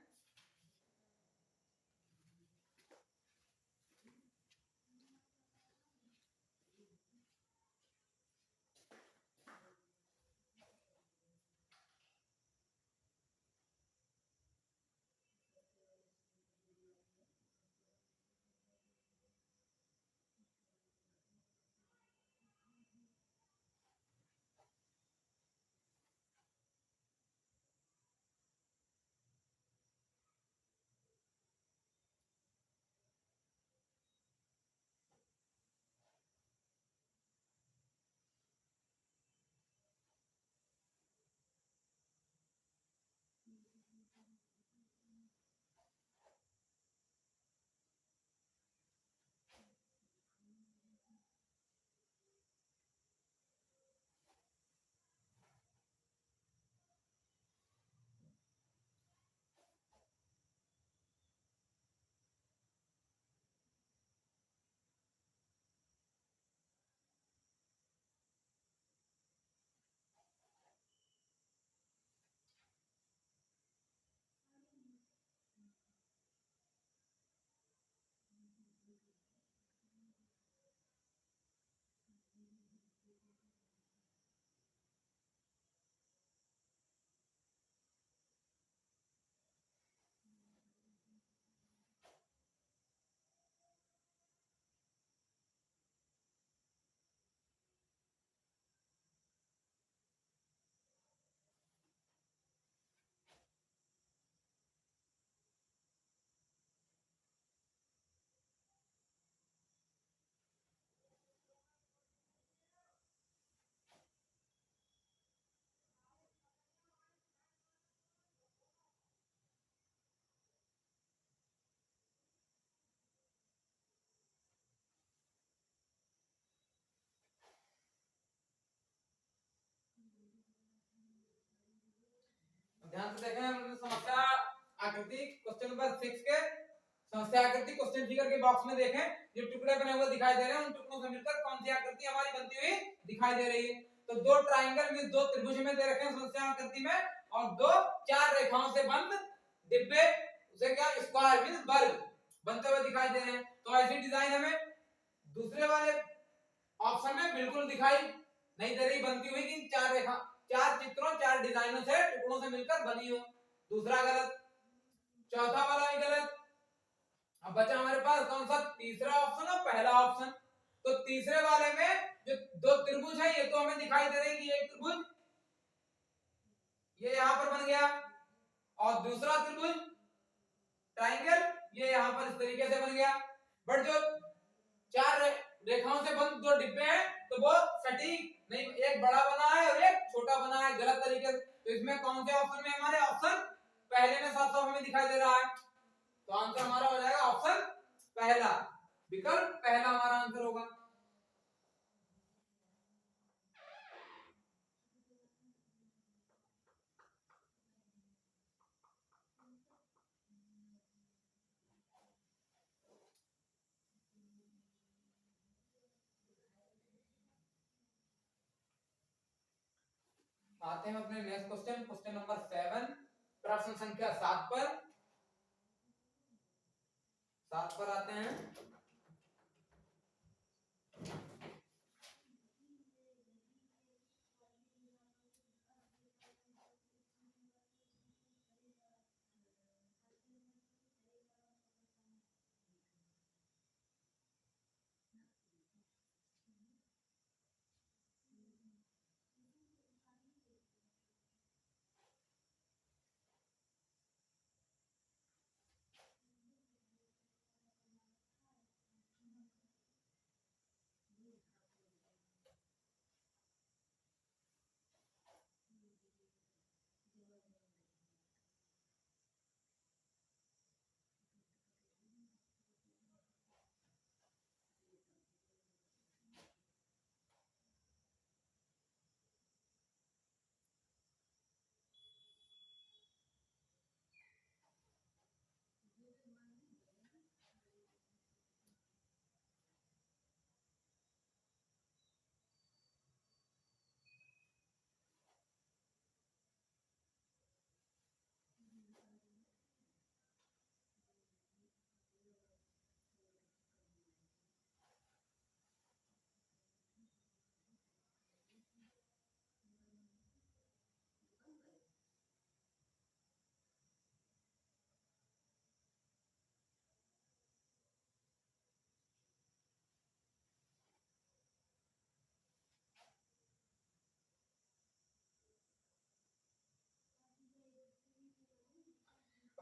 ध्यान से देखें, हमने समस्या आकृति क्वेश्चन नंबर 6 के समस्या आकृति क्वेश्चन फिगर के बॉक्स में देखें, जो टुकड़े बने हुए दिखाई दे रहे हैं, उन टुकड़ों से मिलकर कौन सी आकृति हमारी बनती हुई दिखाई दे रही है। तो दो ट्रायंगल में दो त्रिभुज में दे रखे हैं समस्या आकृति में, और दो चार रेखाओं से बंद डिब्बे, उसे क्या स्क्वायर मींस वर्ग बनते हुए दिखाई दे रहे हैं। तो ऐसी डिजाइन हमें दूसरे वाले ऑप्शन में बिल्कुल दिखाई नहीं दे रही बनती हुई कि चार रेखा, चार चित्रों, चार डिजाइनों से टुकड़ों से मिलकर बनी हो। दूसरा गलत, चौथा वाला भी गलत। अब बचा हमारे पास कौन सा, तीसरा ऑप्शन और पहला ऑप्शन। तो तीसरे वाले में जो दो त्रिभुज है, ये तो हमें दिखाई दे रही है कि एक त्रिभुज ये यहां पर बन गया, और दूसरा त्रिभुज ट्रायंगल ये यहां पर इस तरीके से बन गया। बट जो चार रेखाओं से बंद दो डिब्बे हैं, तो वो सटीक नहीं, एक बड़ा बना है और एक छोटा बना है गलत तरीके से। तो इसमें कौन से ऑप्शन में, हमारे ऑप्शन पहले में साफ साफ हमें दिखाई दे रहा है। तो आंसर हमारा हो जाएगा ऑप्शन पहला, विकल्प पहला हमारा आंसर होगा। आते हैं अपने नेक्स्ट क्वेश्चन, क्वेश्चन नंबर 7, प्रश्न संख्या 7 पर। 7 पर आते हैं।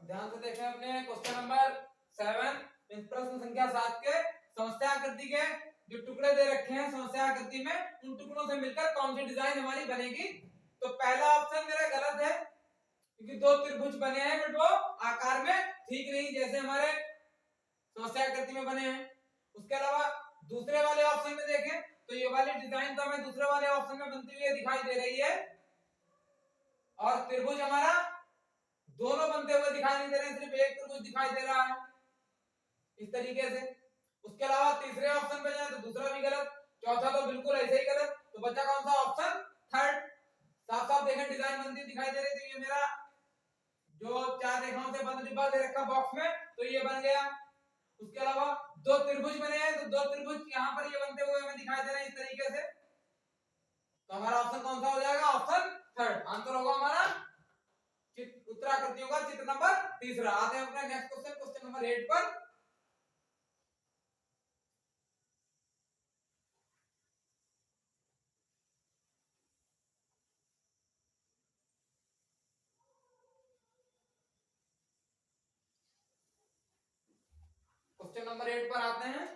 ध्यान से देखें अपने क्वेश्चन नंबर 7, प्रश्न संख्या 7 के समस्या आकृति के जो टुकड़े दे रखे हैं समस्या आकृति में, उन टुकड़ों से मिलकर कौन सी डिजाइन हमारी बनेगी। तो पहला ऑप्शन मेरा गलत है, क्योंकि दो त्रिभुज बने हैं बट वो आकार में ठीक नहीं जैसे हमारे समस्या आकृति में बने हैं। उसके अलावा दूसरे वाले ऑप्शन में देखें तो ये वाली डिजाइन तो हमें दूसरे वाले ऑप्शन में बनती हुई दिखाई दे रही है, और त्रिभुज हमारा दोनों बनते हुए दिखाई नहीं दे रहे हैं, सिर्फ एक त्रिभुज दिखाई दे रहा है इस तरीके से। उसके अलावा तीसरे ऑप्शन पे जाए तो दूसरा भी गलत, चौथा तो बिल्कुल ऐसे ही गलत। तो बचा कौन सा ऑप्शन, थर्ड। साफ साफ देखें डिजाइन बनती दिखाई दे रही थी, ये मेरा जो चार रेखाओं से बंद डिब्बा दे रखा बॉक्स में, तो ये बन गया। उसके अलावा दो त्रिभुज बने हैं, तो दो त्रिभुज यहाँ पर ये बनते हुए हमें दिखाई दे रहे हैं इस तरीके से। तो हमारा ऑप्शन कौन सा हो जाएगा, ऑप्शन थर्ड आंसर होगा हमारा उत्तराकृतियों का चित्र नंबर तीसरा। आते हैं अपने नेक्स्ट क्वेश्चन, क्वेश्चन नंबर 8 पर। क्वेश्चन नंबर 8 पर आते हैं।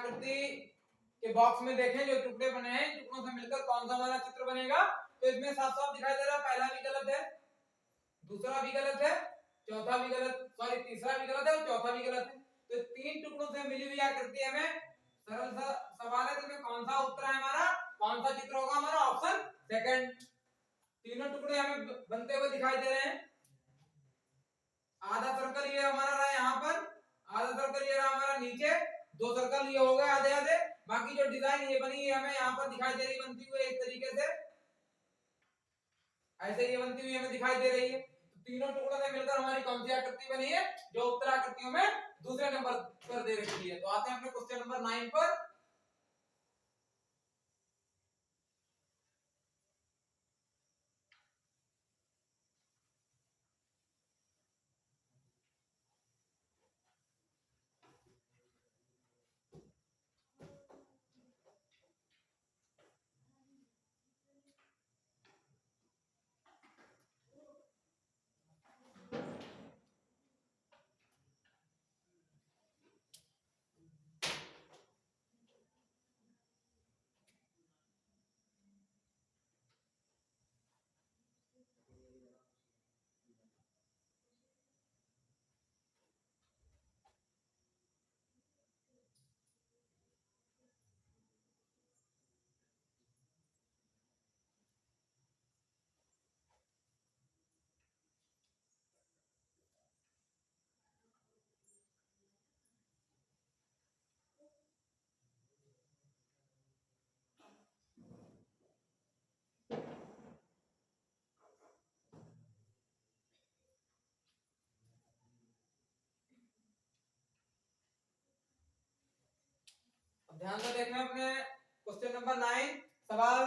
आकृति के बॉक्स में देखें जो टुकड़े बने हैं, टुकड़ों से मिलकर कौन सा हमारा चित्र बनेगा। तो इसमें साफ साफ दिखाई दे रहा है पहला भी गलत है, दूसरा भी गलत है, चौथा भी गलत, सॉरी तीसरा भी गलत है और चौथा भी गलत है। तो तीन टुकड़ों से मिली हुई आकृति हमें सरल सा सवाल है, तो इसमें कौन सा उत्तर है हमारा, कौन सा चित्र होगा हमारा, ऑप्शन सेकंड। तीनों टुकड़े हमें बनते हुए दिखाई दे रहे हैं। आधा सर्कल ये हमारा रहा यहाँ पर, आधा सर्कल ये रहा हमारा नीचे, दो सर्कल ये हो गए आधे आधे। बाकी जो डिजाइन ये बनी है हमें यहाँ पर दिखाई दे रही बनती हुई इस तरीके से, ऐसे ये बनती हुई हमें दिखाई दे रही है। तो तीनों टुकड़ों से मिलकर हमारी कौन सी आकृति बनी है, जो उत्तर आकृतियों में दूसरे नंबर पर दे रखी है। तो आते हैं अपने क्वेश्चन नंबर 9 पर। ध्यान से देखना अपने क्वेश्चन नंबर 9 सवाल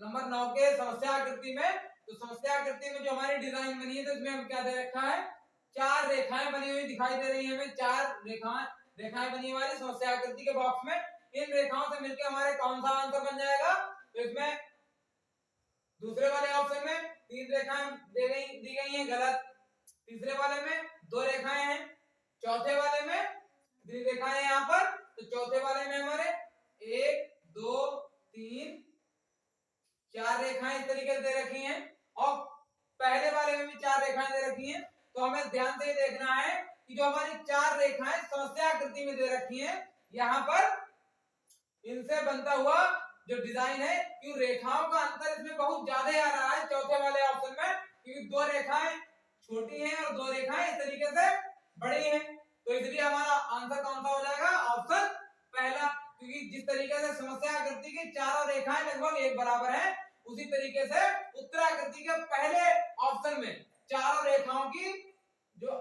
नंबर 9 के समस्या आकृति में। तो समस्या आकृति में जो हमारी डिजाइन बनी है, तो इसमें हम क्या दे रखा है, चार रेखाएं बनी हुई दिखाई दे रही है हमें, चार रेखाएं बनी हमारी समस्या आकृति के बॉक्स में। इन रेखाओं से मिलकर हमारे कौन सा आंसर बन जाएगा। तो इसमें दूसरे वाले ऑप्शन में तीन रेखाएं दी गई हैं गलत, तीसरे वाले में दो रेखाएं हैं, चौथे वाले में तीन रेखाएं यहाँ पर। तो चौथे वाले में हमारे 1 2 3 4 रेखाएं इस तरीके से दे रखी हैं, और पहले वाले में भी 4 रेखाएं दे रखी हैं। तो हमें ध्यान से देखना है कि जो हमारी 4 रेखाएं समस्या आकृति में दे रखी हैं, यहाँ पर इनसे बनता हुआ जो डिजाइन है, क्यों रेखाओं का अंतर इसमें बहुत ज्यादा आ रहा है चौथे वाले ऑप्शन में, क्योंकि दो रेखाएं छोटी हैं और दो रेखाएं इस तरीके से बड़ी हैं। तो इसलिए हमारा आंसर कौन सा हो जाएगा, ऑप्शन पहला। क्योंकि जिस तरीके से समस्या आकृति की चारों रेखाएं लगभग एक बराबर हैं, उसी तरीके से उत्तर आकृति के पहले ऑप्शन में चारों रेखाओं की जो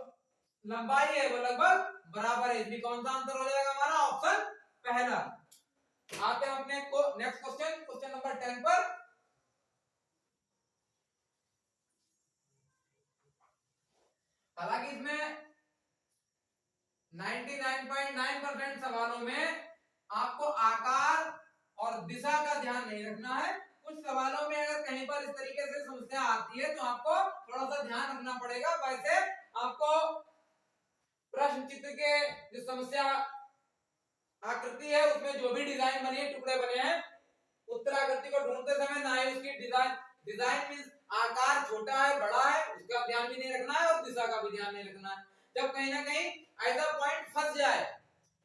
लंबाई है वो लगभग बराबर है, इसलिए कौन सा आंसर हो जाएगा हमारा, ऑप्शन पहला। आते हैं अपने नेक्स्ट क्वेश्चन, क्वेश्चन नंबर 10 पर। हालांकि इसमें 99.9% सवालों में आपको आकार और दिशा का ध्यान नहीं रखना है। कुछ सवालों में अगर कहीं पर इस तरीके से समस्या आती है तो आपको थोड़ा सा ध्यान रखना पड़ेगा। वैसे आपको प्रश्न चित्र के जो समस्या आकृति है उसमें जो भी डिजाइन बनी है, टुकड़े बने हैं, उत्तर आकृति को ढूंढते समय ना ही उसकी डिजाइन मींस आकार छोटा है बड़ा है उसका ध्यान भी नहीं रखना है, और दिशा का भी ध्यान नहीं रखना है। जब कहीं ना कहीं ऐसा पॉइंट फंस जाए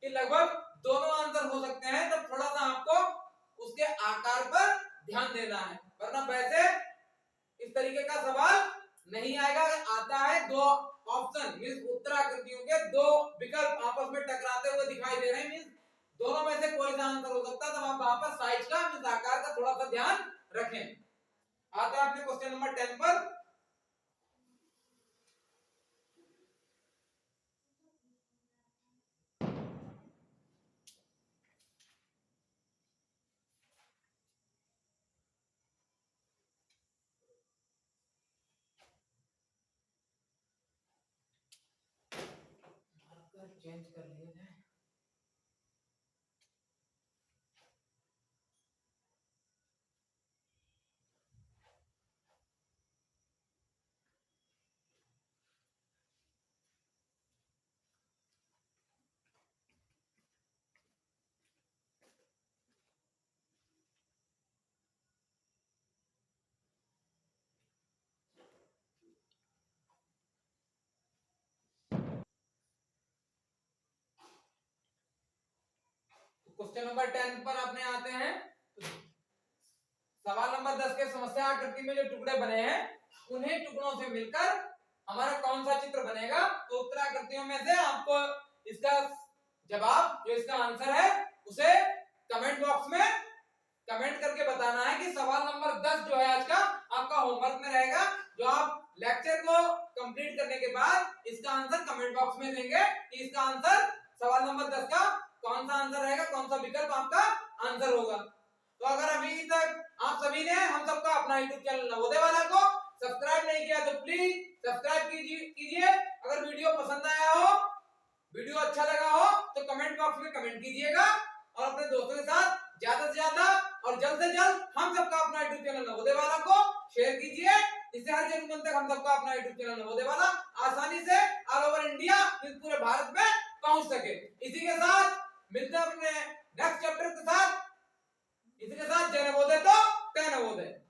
कि लगभग दोनों आंसर हो सकते हैं, तब थोड़ा सा आपको उसके आकार पर ध्यान देना है, वरना वैसे इस तरीके का सवाल नहीं आएगा। आता है दो ऑप्शन मींस उत्तर आकृतियों के दो विकल्प आपस में टकराते हुए दिखाई दे रहे हैं, मींस दोनों में से कोई सा आंसर हो सकता है, तब आप वहां पर साइज का मींस आकार का थोड़ा सा ध्यान रखें। आता है अपने क्वेश्चन नंबर 10 पर। चेंज कर लिया जाए। क्वेश्चन नंबर 10 पर अपने आते हैं। सवाल नंबर 10 के समस्या आकृति में जो टुकड़े बने हैं उन्हीं टुकड़ों से मिलकर हमारा कौन सा चित्र बनेगा। तो उत्तराकृतियों में से आपको इसका जवाब, जो इसका आंसर है, उसे कमेंट बॉक्स में कमेंट करके बताना है कि सवाल नंबर 10 जो है आज का आपका होमवर्क में रहेगा, जो आप लेक्चर को कंप्लीट करने के बाद इसका आंसर कमेंट बॉक्स में देंगे कि इसका आंसर सवाल नंबर 10 का कौन सा आंसर रहेगा, कौन सा विकल्प आपका आंसर होगा। तो अगर अभी तक आप सभी ने हम सबका अपना यूट्यूब चैनल नवोदय वाला को सब्सक्राइब नहीं किया तो प्लीज सब्सक्राइब कीजिए। अगर वीडियो पसंद आया हो, वीडियो अच्छा लगा हो तो कमेंट बॉक्स में कमेंट कीजिएगा और अपने दोस्तों के साथ ज्यादा से ज्यादा और जल्द से जल्द हम सबका अपना यूट्यूब चैनल नवोदय वाला को शेयर कीजिए। इससे हर जरूरतमंद तक हम सबका अपना यूट्यूब चैनल नवोदय वाला आसानी से ऑल ओवर इंडिया, पूरे भारत में पहुंच सके। इसी के साथ मिलते हैं अपने नेक्स्ट चैप्टर के साथ। इसी के साथ जय नवोदय तो जय नवोदय।